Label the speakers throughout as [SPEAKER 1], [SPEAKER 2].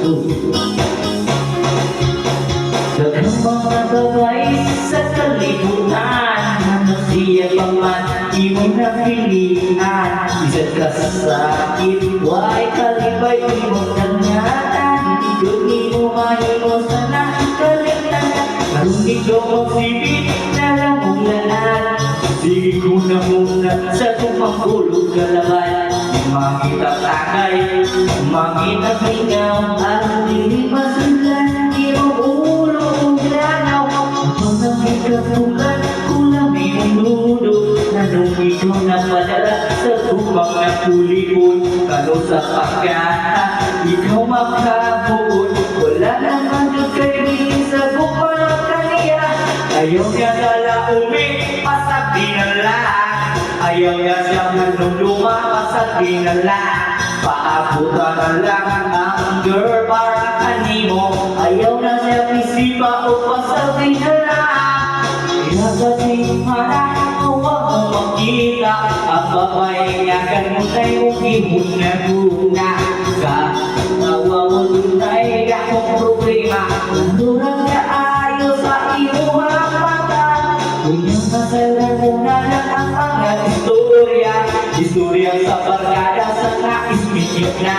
[SPEAKER 1] Daghang mga bagay sa kalibutan, ano siya pa man, di mo napilian. Isa't ka sa sakit, why kalibay, di mo kangatan. Ikot di mo mahimo sana kalimtan. Marunong ko magsibit na lang mong lahat. Sige ko na muna sa tumangkulog kalaban. Makita takay, makita hingaw, at hindi masulan, di mo ulo granaw. Ang nagkatulan, kulang iyong nudo. Nanong ikaw na padala sa tupang na kulipon. Kano sa pagkata, ikaw makabuon. Wala naman yung kaibigin sa bukang kaniya. Ayaw niya dala pasabi na lang. Ayaw niya siyang nanduluma, pasabi na lang. Paabutan na lang ang girl para kanimo. Ayaw na siya isipa o pasabi na lang. Kaya kasi para huwag mo makita ang babae niya ganunay o gihuna-guna. Kawawa mo tunay akong problema. Nandurang ka ayaw sa imuha mata. Kunyang kasalan mo na lang ang mga istorya. Istorya sa barkada sa nais-mikip na.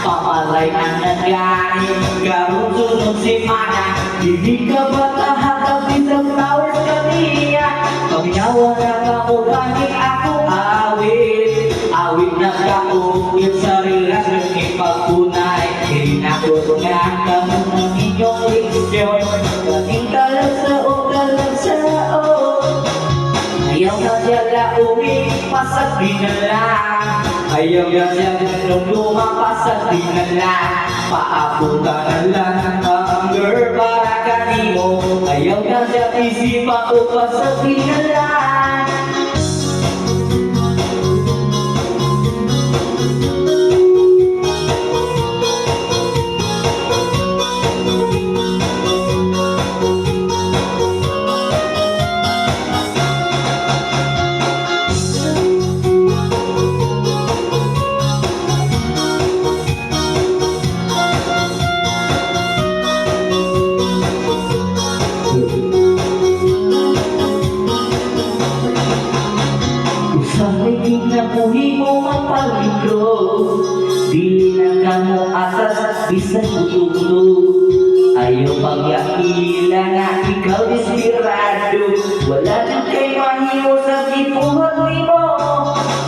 [SPEAKER 1] Pamalay ang nangyari, karong sunod semana. Hindi ka ba kahagapit ang flowers kaniya? Pagyawa na kamuganik ako awit. Awit na kaungit sa relasyon ipagpunay. Hinakot nga kamo ng inyong leksyon. Kating kalang sa ayaw na siya laumi, pasabi na lang. Ayaw na siya nung pasabi na lang. Paabutan na lang ang girl para kanimo. Ayaw na siya isipa o pasabi na lang. Sabi na buhi mo magpalibro, dili na ka mo asas bisan utulo. Ayaw pagyakila na ikaw desperado. Wala na kay mahimo sa gipuhat mo.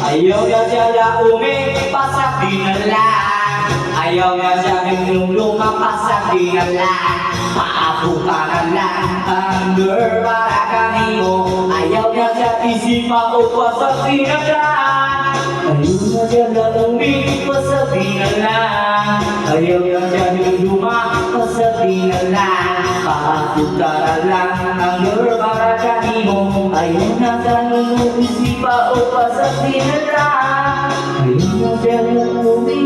[SPEAKER 1] Ayaw na siya laumi, pasabi na lang. Ayaw na siya nilulunga, pasabi na lang. Paabutan na lang ang girl para kanimo. Ayaw na siya isipa o pasabi na lang. Ayaw na siya laumi, pasabi na lang. Ayaw na siya nilulunga, pasabi na lang. Paabutan na lang ang girl para kanimo. Ayaw na siya isipa o pasabi na lang. Ayaw na siya laumi,